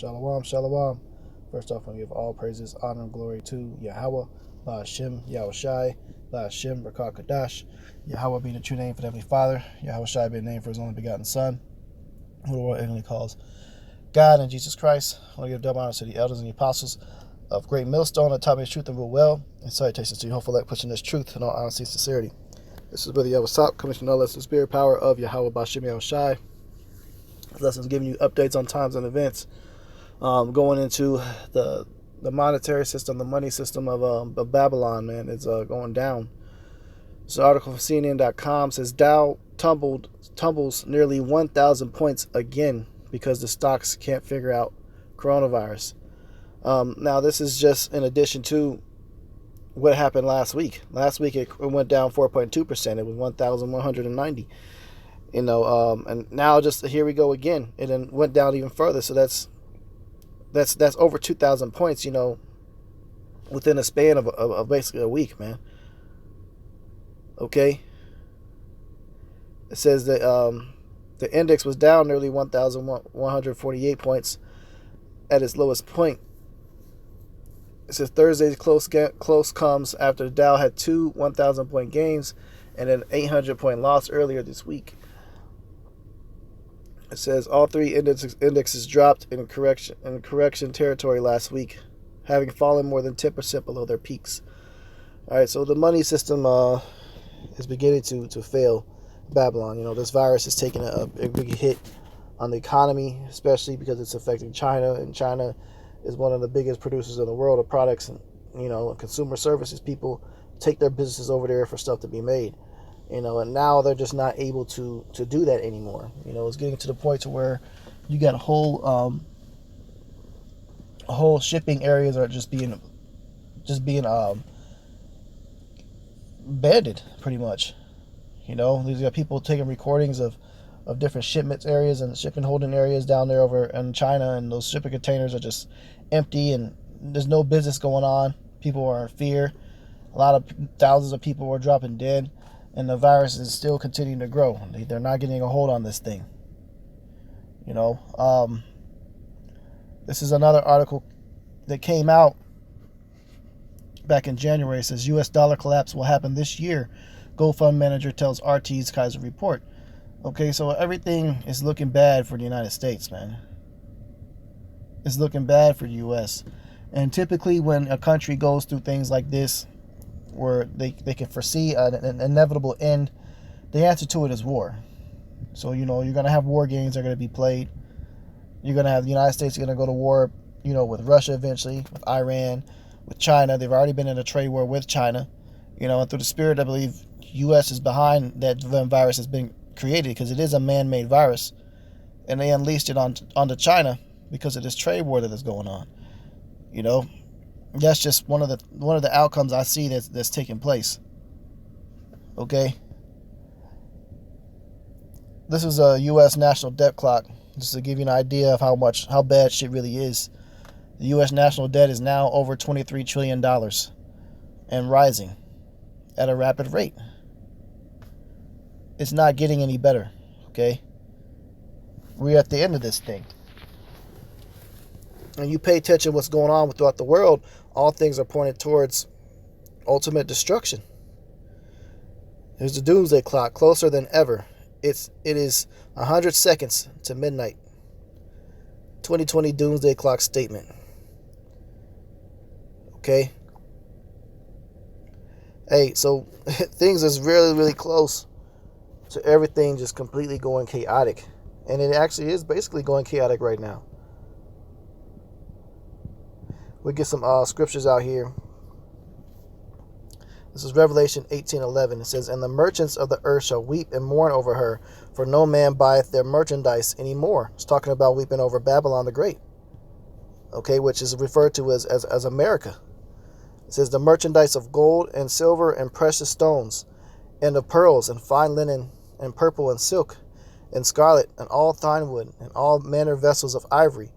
Shalom, shalom. First off, I want to give all praises, honor, and glory to Yahweh, Ba'ashem, Yahweh Shai, Ba'ashem, Rakah Kadash. Yahweh being the true name for the Heavenly Father, Yahweh Shai being the name for His only begotten Son, who the world ignorantly calls God and Jesus Christ. I want to give double honor to the elders and the apostles of Great Millstone that taught me the truth and rule well, and salutations to you, hopefully like pushing this truth in all honesty and sincerity. This is Brother Yahweh Sop, coming to know less the spirit power of Yahweh Ba'ashem, Yahweh Shai. This lesson is giving you updates on times and events. Going into the monetary system, the money system of Babylon, man, it's going down. This article from CNN.com says Dow tumbles nearly 1,000 points again because the stocks can't figure out coronavirus. Now, this is just in addition to what happened last week. Last week it went down 4.2%. It was 1,190. And now just here we go again. It then went down even further. So that's over 2,000 points, within a span of basically a week, man. Okay. It says that the index was down nearly 1,148 points at its lowest point. It says Thursday's close comes after the Dow had two 1,000-point gains and an 800-point loss earlier this week. It says all three indexes dropped in correction territory last week, having fallen more than 10% below their peaks. All right, so the money system is beginning to fail Babylon. This virus is taking a big hit on the economy, especially because it's affecting China, and China is one of the biggest producers in the world of products and consumer services. People take their businesses over there for stuff to be made. And now they're just not able to do that anymore. It's getting to the point to where you got whole shipping areas are just being abandoned, pretty much. These got people taking recordings of different shipments areas and shipping holding areas down there over in China, and those shipping containers are just empty and there's no business going on. People are in fear. A lot of thousands of people were dropping dead. And the virus is still continuing to grow. They're not getting a hold on this thing. This is another article that came out back in January. It says U.S. dollar collapse will happen this year. Gold fund manager tells RT's Kaiser report. Okay, so everything is looking bad for the United States, man. It's looking bad for the U.S. And typically when a country goes through things like this, where they can foresee an inevitable end, the answer to it is war. So, you're going to have war games that are going to be played. You're going to have the United States going to go to war, with Russia eventually, with Iran, with China. They've already been in a trade war with China. And through the spirit, I believe U.S. is behind that virus has been created because it is a man-made virus. And they unleashed it onto China because of this trade war that is going on. That's just one of the outcomes I see that's taking place. Okay. This is a U.S. national debt clock, just to give you an idea of how bad shit really is. The U.S. national debt is now over $23 trillion and rising at a rapid rate. It's not getting any better. Okay. We're at the end of this thing. And you pay attention to what's going on throughout the world, all things are pointed towards ultimate destruction. Here's the doomsday clock, closer than ever. It is 100 seconds to midnight. 2020 doomsday clock statement. Okay. Hey, so things is really, really close to everything just completely going chaotic. And it actually is basically going chaotic right now. We get some scriptures out here. This is Revelation 18:11. It says, "And the merchants of the earth shall weep and mourn over her, for no man buyeth their merchandise anymore." It's talking about weeping over Babylon the Great. Okay, which is referred to as America. It says, "The merchandise of gold and silver and precious stones, and of pearls and fine linen and purple and silk and scarlet and all fine wood and all manner vessels of ivory,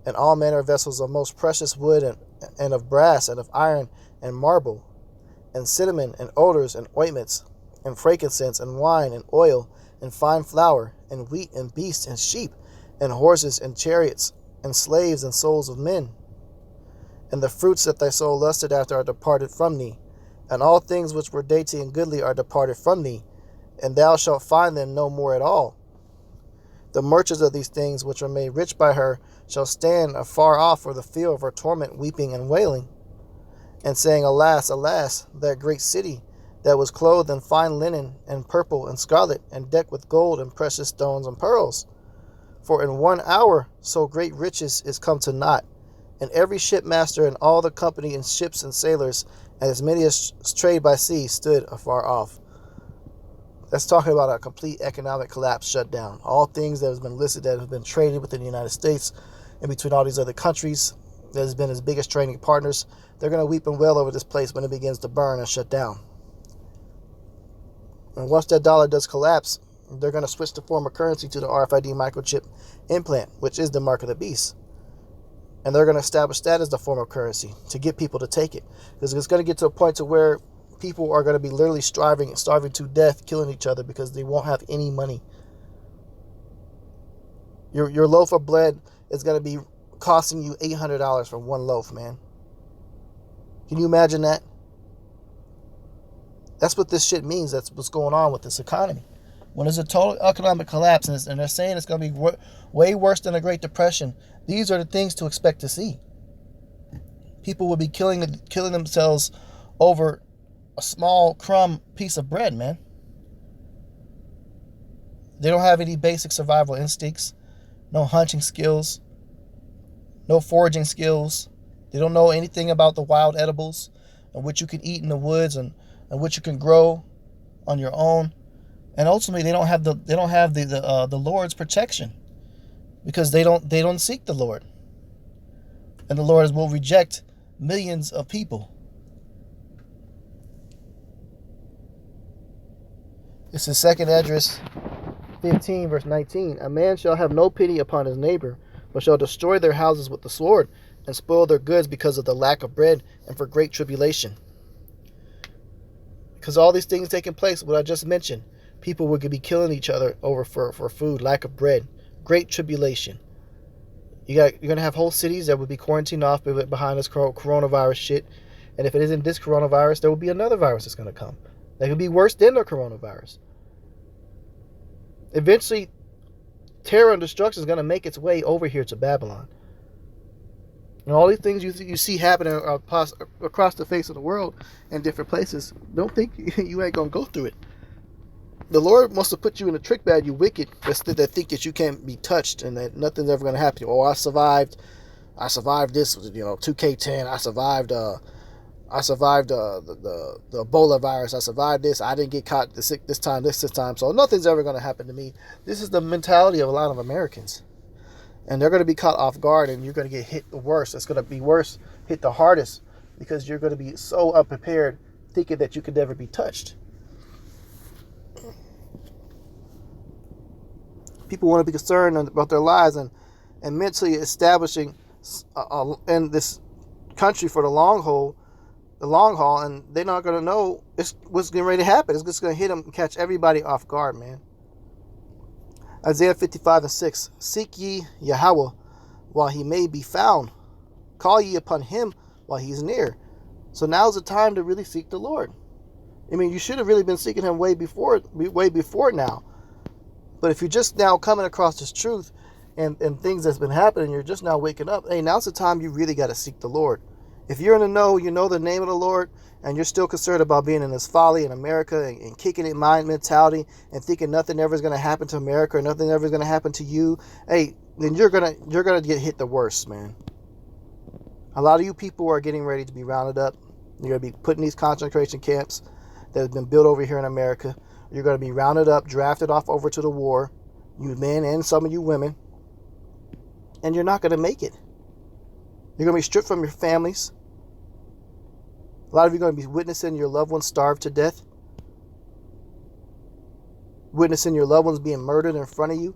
and all manner of vessels of most precious wood and of brass and of iron and marble, and cinnamon and odors and ointments, and frankincense and wine and oil and fine flour, and wheat and beasts and sheep and horses and chariots and slaves and souls of men. And the fruits that thy soul lusted after are departed from thee, and all things which were dainty and goodly are departed from thee, and thou shalt find them no more at all. The merchants of these things which are made rich by her shall stand afar off for the fear of her torment, weeping and wailing, and saying, Alas, alas, that great city, that was clothed in fine linen, and purple, and scarlet, and decked with gold, and precious stones, and pearls. For in 1 hour so great riches is come to naught, and every shipmaster and all the company in ships and sailors, and as many as trade by sea, stood afar off. That's talking about a complete economic collapse, shutdown. All things that has been listed that have been traded within the United States and between all these other countries that has been his biggest trading partners, they're going to weep and wail over this place when it begins to burn and shut down. And once that dollar does collapse, they're going to switch the form of currency to the RFID microchip implant, which is the mark of the beast. And they're going to establish that as the form of currency to get people to take it. Because it's going to get to a point to where people are going to be literally starving to death, killing each other because they won't have any money. Your loaf of bread is going to be costing you $800 for one loaf, man. Can you imagine that? That's what this shit means. That's what's going on with this economy. When there's a total economic collapse, and they're saying it's going to be way worse than the Great Depression, these are the things to expect to see. People will be killing themselves over a small crumb piece of bread, man. They don't have any basic survival instincts, no hunting skills, no foraging skills. They don't know anything about the wild edibles and what you can eat in the woods and what you can grow on your own. And ultimately, they don't have the Lord's protection because they don't seek the Lord, and the Lord will reject millions of people. This is 2 Esdras 15, verse 19. A man shall have no pity upon his neighbor, but shall destroy their houses with the sword, and spoil their goods because of the lack of bread and for great tribulation. Because all these things taking place, what I just mentioned, people would be killing each other over for food, lack of bread, great tribulation. You're going to have whole cities that would be quarantined off behind this coronavirus shit. And if it isn't this coronavirus, there will be another virus that's going to come. That could be worse than the coronavirus. Eventually, terror and destruction is going to make its way over here to Babylon. And all these things you see happening across the face of the world in different places, don't think you ain't going to go through it. The Lord must have put you in a trick bag, you wicked, that think that you can't be touched and that nothing's ever going to happen to you. Oh, I survived this, 2K10. I survived the Ebola virus. I survived this. I didn't get caught this time, so nothing's ever going to happen to me. This is the mentality of a lot of Americans. And they're going to be caught off guard, and you're going to get hit the worst. It's going to be worse, hit the hardest, because you're going to be so unprepared, thinking that you could never be touched. People want to be concerned about their lives and mentally establishing in this country for the long haul, and they're not going to know what's getting ready to happen. It's just going to hit them and catch everybody off guard, man. Isaiah 55:6. Seek ye Yahweh while he may be found. Call ye upon him while he is near. So now's the time to really seek the Lord. I mean, you should have really been seeking him way before now. But if you're just now coming across this truth and things that's been happening, you're just now waking up, hey, now's the time you really got to seek the Lord. If you're in the know, you know the name of the Lord, and you're still concerned about being in this folly in America and kicking it mind mentality and thinking nothing ever is going to happen to America or nothing ever is going to happen to you, hey, then you're gonna get hit the worst, man. A lot of you people are getting ready to be rounded up. You're going to be put in these concentration camps that have been built over here in America. You're going to be rounded up, drafted off over to the war, you men and some of you women, and you're not going to make it. You're going to be stripped from your families. A lot of you are going to be witnessing your loved ones starve to death, witnessing your loved ones being murdered in front of you.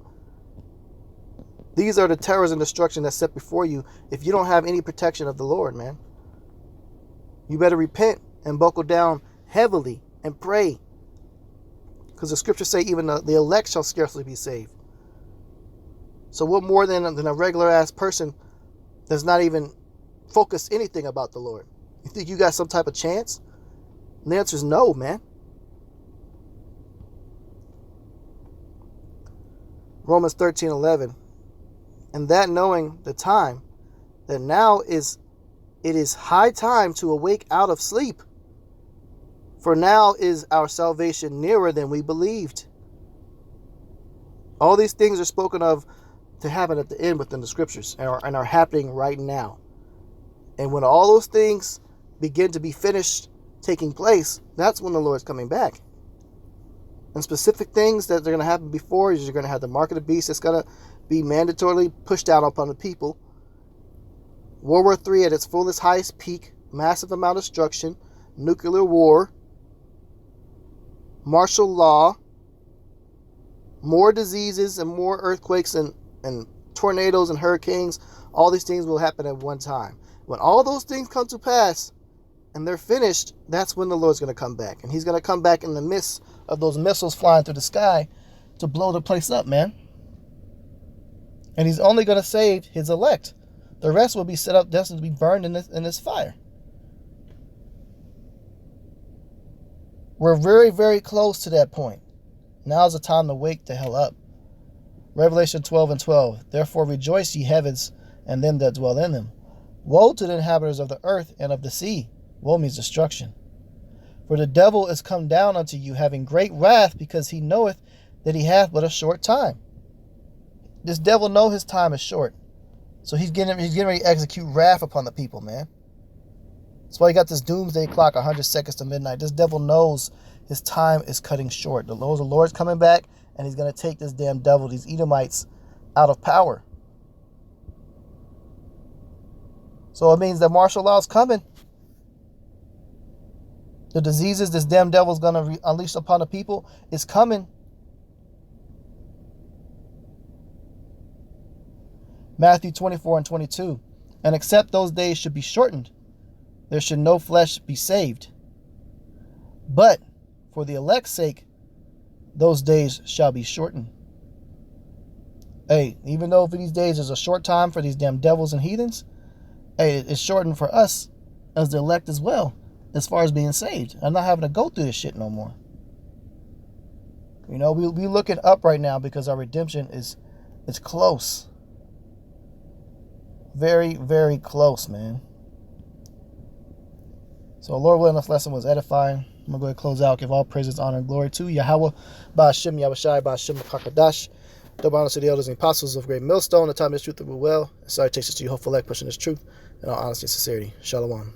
These are the terrors and destruction that's set before you if you don't have any protection of the Lord, man. You better repent and buckle down heavily and pray. Because the scriptures say even the elect shall scarcely be saved. So what more than a regular ass person that's not even focused anything about the Lord? You think you got some type of chance? And the answer is no, man. Romans 13:11. And that knowing the time, that now it is high time to awake out of sleep. For now is our salvation nearer than we believed. All these things are spoken of to happen at the end within the scriptures and are happening right now. And when all those things begin to be finished taking place, that's when the Lord's coming back. And specific things that are going to happen before is you're going to have the mark of the beast that's going to be mandatorily pushed out upon the people. World War III at its fullest, highest peak, massive amount of destruction, nuclear war, martial law, more diseases and more earthquakes and tornadoes and hurricanes. All these things will happen at one time. When all those things come to pass and they're finished, that's when the Lord's going to come back. And he's going to come back in the midst of those missiles flying through the sky to blow the place up, man. And he's only going to save his elect. The rest will be set up destined to be burned in this fire. We're very, very close to that point. Now's the time to wake the hell up. Revelation 12:12. Therefore rejoice, ye heavens, and them that dwell in them. Woe to the inhabitants of the earth and of the sea. Woe means destruction. For the devil is come down unto you, having great wrath, because he knoweth that he hath but a short time. This devil know his time is short. So he's getting ready to execute wrath upon the people, man. That's why he got this doomsday clock, 100 seconds to midnight. This devil knows his time is cutting short. The Lord's coming back, and he's going to take this damn devil, these Edomites, out of power. So it means that martial law is coming. The diseases this damn devil is going to unleash upon the people is coming. Matthew 24:22. And except those days should be shortened, there should no flesh be saved. But for the elect's sake, those days shall be shortened. Hey, even though for these days is a short time for these damn devils and heathens, hey, it's shortened for us as the elect as well, as far as being saved. I'm not having to go through this shit no more. You know, we looking up right now because our redemption is close. Very, very close, man. So, Lord willing, this lesson was edifying. I'm going to go ahead and close out. Give all praises, honor, and glory to Yahweh, Ba'ashem, Yahushai, Ba'ashem, Kakadash. Double honors to the elders and apostles of Great Millstone. The time is truth that will well. Salutations to you, hopeful elect, pushing this truth in all honesty and sincerity. Shalom.